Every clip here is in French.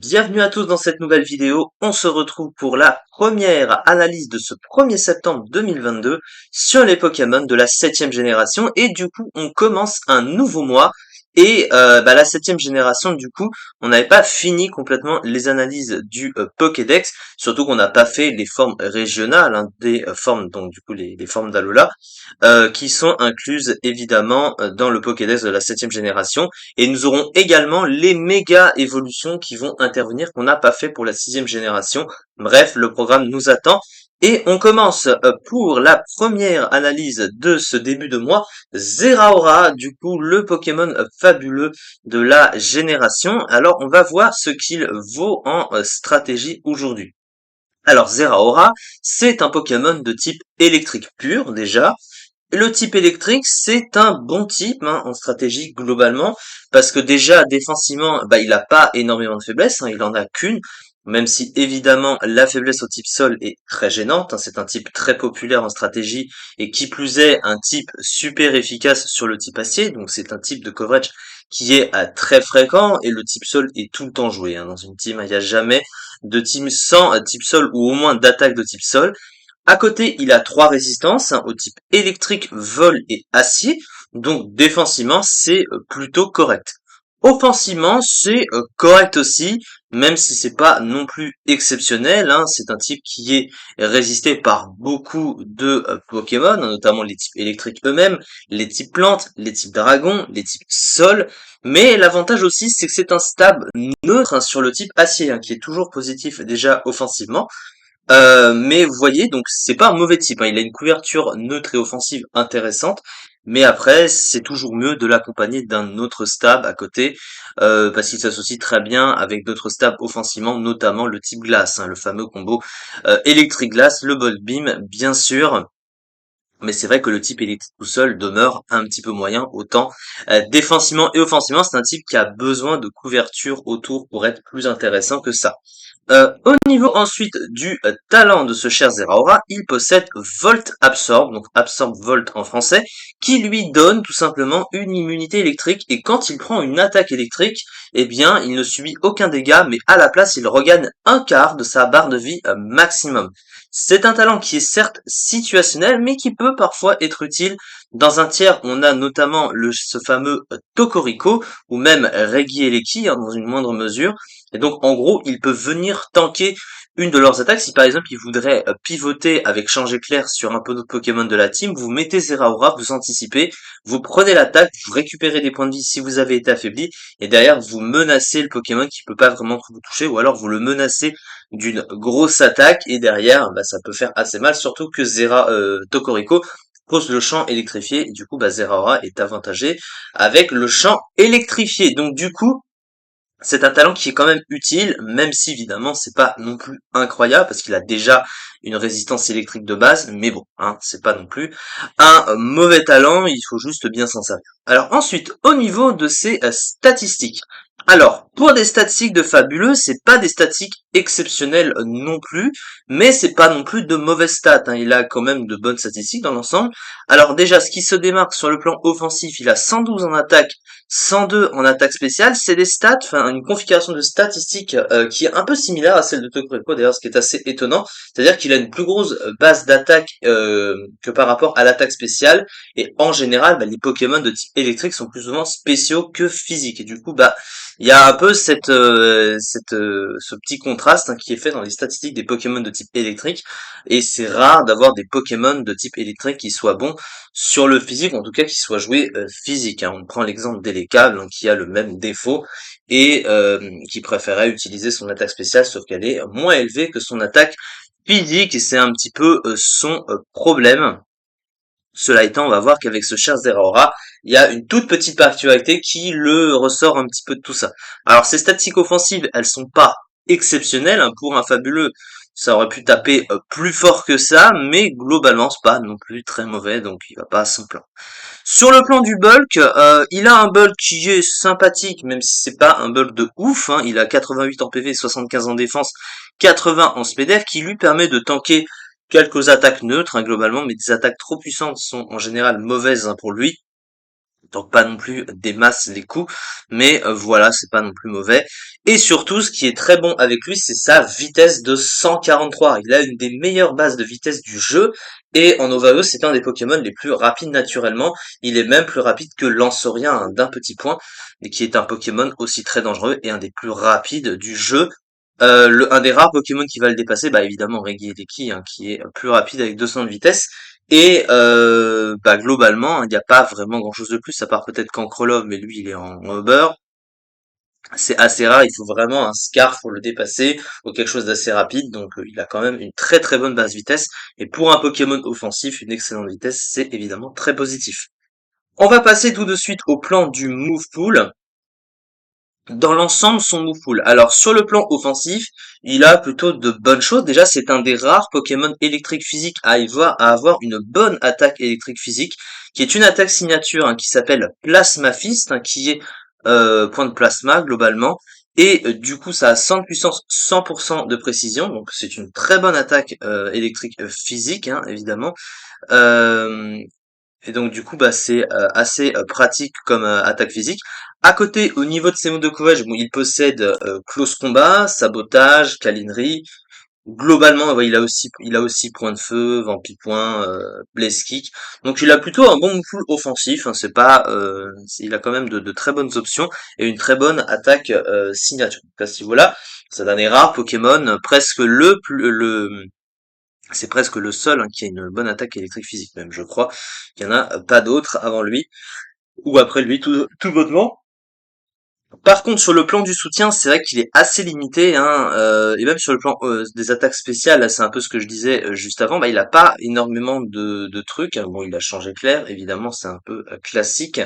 Bienvenue à tous dans cette nouvelle vidéo. On se retrouve pour la première analyse de ce 1er septembre 2022 sur les Pokémon de la 7e génération. Et du coup, on commence un nouveau mois. Et la 7e génération, du coup, on n'avait pas fini complètement les analyses du Pokédex. Surtout qu'on n'a pas fait les formes régionales, hein, des formes, donc du coup les formes d'Alola, qui sont incluses évidemment dans le Pokédex de la 7e génération. Et nous aurons également les méga évolutions qui vont intervenir qu'on n'a pas fait pour la 6e génération. Bref, le programme nous attend. Et on commence pour la première analyse de ce début de mois, Zeraora, du coup le Pokémon fabuleux de la génération. Alors on va voir ce qu'il vaut en stratégie aujourd'hui. Alors Zeraora, c'est un Pokémon de type électrique pur déjà. Le type électrique, c'est un bon type en stratégie globalement, parce que déjà défensivement, il a pas énormément de faiblesses, il en a qu'une, même si évidemment la faiblesse au type sol est très gênante, c'est un type très populaire en stratégie, et qui plus est un type super efficace sur le type acier, donc c'est un type de coverage qui est très fréquent, et le type sol est tout le temps joué, dans une team, il n'y a jamais de team sans type sol, ou au moins d'attaque de type sol. À côté, il a trois résistances, au type électrique, vol et acier. Donc défensivement, c'est plutôt correct. Offensivement, c'est correct aussi, même si c'est pas non plus exceptionnel. C'est un type qui est résisté par beaucoup de Pokémon, notamment les types électriques eux-mêmes, les types plantes, les types dragons, les types sol. Mais l'avantage aussi, c'est que c'est un stab neutre, sur le type acier, qui est toujours positif déjà offensivement. Mais vous voyez, donc c'est pas un mauvais type, il a une couverture neutre et offensive intéressante, mais après c'est toujours mieux de l'accompagner d'un autre stab à côté, parce qu'il s'associe très bien avec d'autres stabs offensivement, notamment le type glace, le fameux combo électrique glace, le Bolt Beam bien sûr. Mais c'est vrai que le type électrique tout seul demeure un petit peu moyen, autant défensivement et offensivement, c'est un type qui a besoin de couverture autour pour être plus intéressant que ça. Au niveau ensuite du talent de ce cher Zeraora, il possède Volt Absorb, donc Absorb Volt en français, qui lui donne tout simplement une immunité électrique, et quand il prend une attaque électrique, eh bien il ne subit aucun dégât, mais à la place il regagne un quart de sa barre de vie maximum. C'est un talent qui est certes situationnel, mais qui peut parfois être utile. Dans un tiers, on a notamment ce fameux Tokorico, ou même Regieleki, dans une moindre mesure. Et donc, en gros, ils peuvent venir tanker une de leurs attaques. Si par exemple, ils voudraient pivoter avec changer clair sur un peu d'autres Pokémon de la team, vous mettez Zeraora, vous anticipez, vous prenez l'attaque, vous récupérez des points de vie si vous avez été affaibli, et derrière, vous menacez le Pokémon qui peut pas vraiment vous toucher, ou alors vous le menacez d'une grosse attaque, et derrière, ça peut faire assez mal, surtout que Tokorico pose le champ électrifié, et du coup, Zeraora est avantagé avec le champ électrifié. Donc du coup, c'est un talent qui est quand même utile, même si évidemment c'est pas non plus incroyable parce qu'il a déjà une résistance électrique de base, mais bon, c'est pas non plus un mauvais talent, il faut juste bien s'en servir. Alors ensuite, au niveau de ses statistiques. Alors, pour des statistiques de fabuleux, c'est pas des statistiques exceptionnelles non plus, mais c'est pas non plus de mauvaises stats, il a quand même de bonnes statistiques dans l'ensemble. Alors déjà, ce qui se démarque sur le plan offensif, il a 112 en attaque, 102 en attaque spéciale, c'est des stats, une configuration de statistiques qui est un peu similaire à celle de Tokyo d'ailleurs, ce qui est assez étonnant, c'est-à-dire qu'il a une plus grosse base d'attaque que par rapport à l'attaque spéciale, et en général, les Pokémon de type électrique sont plus souvent spéciaux que physiques, et du coup, il y a un peu ce petit contraste qui est fait dans les statistiques des Pokémon de type électrique, et c'est rare d'avoir des Pokémon de type électrique qui soient bons sur le physique, en tout cas qui soit joué physique. On prend l'exemple d'Elecable qui a le même défaut et qui préférait utiliser son attaque spéciale, sauf qu'elle est moins élevée que son attaque physique, et c'est un petit peu son problème. Cela étant, on va voir qu'avec ce cher Zeraora, il y a une toute petite particularité qui le ressort un petit peu de tout ça. Alors, ces statistiques offensives, elles sont pas exceptionnelles, pour un fabuleux. Ça aurait pu taper plus fort que ça, mais globalement, c'est pas non plus très mauvais, donc il va pas s'en plaindre. Sur le plan du bulk, il a un bulk qui est sympathique, même si c'est pas un bulk de ouf, il a 88 en PV, 75 en défense, 80 en SPDF, qui lui permet de tanker quelques attaques neutres, globalement, mais des attaques trop puissantes sont en général mauvaises pour lui. Donc pas non plus des masses les coups, mais voilà, c'est pas non plus mauvais. Et surtout, ce qui est très bon avec lui, c'est sa vitesse de 143. Il a une des meilleures bases de vitesse du jeu, et en Overdose, c'est un des Pokémon les plus rapides naturellement. Il est même plus rapide que Lanceurien, hein, d'un petit point, et qui est un Pokémon aussi très dangereux et un des plus rapides du jeu. Un des rares Pokémon qui va le dépasser, bah évidemment Reggie, hein, qui est plus rapide avec 200 de vitesse. Et bah globalement, il n'y a pas vraiment grand-chose de plus, à part peut-être qu'Ancrelov, mais lui il est en Uber. C'est assez rare, il faut vraiment un Scarf pour le dépasser, ou quelque chose d'assez rapide, donc il a quand même une très très bonne base vitesse. Et pour un Pokémon offensif, une excellente vitesse, c'est évidemment très positif. On va passer tout de suite au plan du Move Pool. Dans l'ensemble, son move pool. Alors, sur le plan offensif, il a plutôt de bonnes choses. Déjà, c'est un des rares Pokémon électrique physique à avoir une bonne attaque électrique physique, qui est une attaque signature, hein, qui s'appelle Plasma Fist, hein, qui est point de plasma globalement. Et du coup, ça a 100 de puissance, 100% de précision. Donc, c'est une très bonne attaque électrique physique, hein, évidemment. Euh, et donc du coup, bah, c'est assez pratique comme attaque physique. À côté, au niveau de ses modes de courage, bon, il possède close combat, sabotage, câlinerie. Globalement, ouais, il a aussi point de feu, vampipoint, blaze kick. Donc il a plutôt un bon pool offensif. Hein, c'est pas, il a quand même de très bonnes options et une très bonne attaque signature. Donc à ce niveau-là, c'est un des rares Pokémon, presque c'est presque le seul, hein, qui a une bonne attaque électrique physique même, je crois. Il y en a pas d'autres avant lui ou après lui, tout bonnement. Par contre, sur le plan du soutien, c'est vrai qu'il est assez limité, hein, et même sur le plan des attaques spéciales, là, c'est un peu ce que je disais juste avant, bah, il a pas énormément de trucs. Hein. Bon, il a changé clair, évidemment, c'est un peu classique,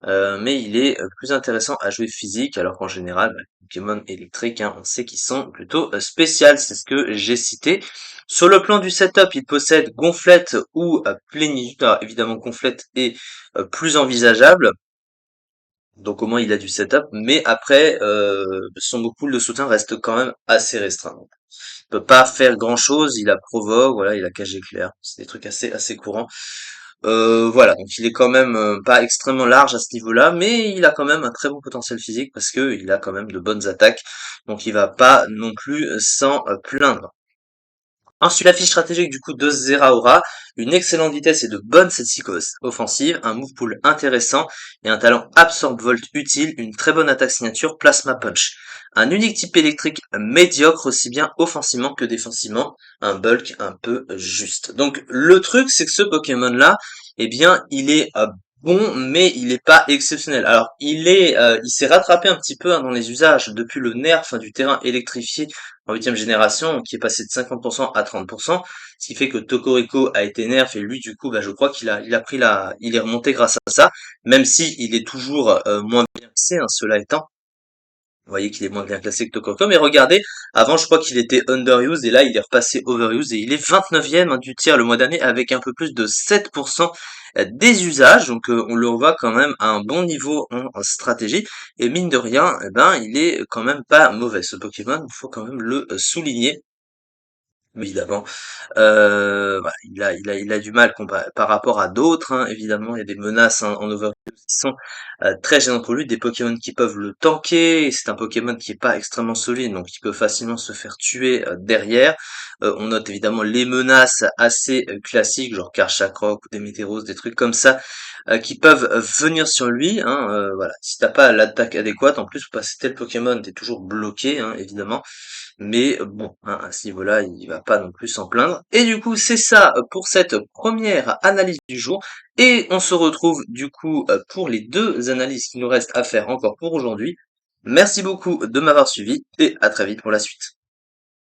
mais il est plus intéressant à jouer physique, alors qu'en général, bah, les Pokémon électriques, hein, on sait qu'ils sont plutôt spéciales, c'est ce que j'ai cité. Sur le plan du setup, il possède Gonflette ou Plénitude. Alors, évidemment, Gonflette est plus envisageable. Donc au moins il a du setup, mais après son pool de soutien reste quand même assez restreint. Donc, il peut pas faire grand chose, il a Provoque, voilà, il a Cage Éclair, c'est des trucs assez courants. Voilà, donc il est quand même pas extrêmement large à ce niveau-là, mais il a quand même un très bon potentiel physique parce que il a quand même de bonnes attaques, donc il va pas non plus s'en plaindre. Ensuite, la fiche stratégique du coup de Zeraora, une excellente vitesse et de bonnes statistiques offensives, un move pool intéressant et un talent Absorb Volt utile, une très bonne attaque signature Plasma Punch. Un unique type électrique médiocre aussi bien offensivement que défensivement, un bulk un peu juste. Donc le truc c'est que ce Pokémon là, eh bien il est bon mais il est pas exceptionnel. Alors il s'est rattrapé un petit peu, hein, dans les usages depuis le nerf, hein, du terrain électrifié en huitième génération, qui est passé de 50% à 30%, ce qui fait que Tokoriko a été nerf et lui du coup bah je crois il est remonté grâce à ça, même si il est toujours moins bien classé, hein, cela étant. Vous voyez qu'il est moins bien classé que Tokoriko, mais regardez, avant je crois qu'il était underused et là il est repassé overused et il est 29e, hein, du tiers le mois d'année avec un peu plus de 7% des usages, donc on le revoit quand même à un bon niveau en stratégie, et mine de rien, eh ben, il est quand même pas mauvais ce Pokémon, il faut quand même le souligner. Évidemment, voilà, il a du mal par rapport à d'autres, hein. Évidemment, il y a des menaces, hein, en Overwatch qui sont très gênantes pour lui, des Pokémon qui peuvent le tanker, et c'est un Pokémon qui est pas extrêmement solide, donc il peut facilement se faire tuer derrière. On note évidemment les menaces assez classiques, genre Karchakroc ou des Météros, des trucs comme ça, qui peuvent venir sur lui, hein. Voilà, si t'as pas l'attaque adéquate, en plus pour passer tel Pokémon, t'es toujours bloqué, hein, évidemment. Mais bon, hein, à ce niveau-là, il va pas non plus s'en plaindre. Et du coup, c'est ça pour cette première analyse du jour. Et on se retrouve du coup pour les deux analyses qui nous restent à faire encore pour aujourd'hui. Merci beaucoup de m'avoir suivi et à très vite pour la suite.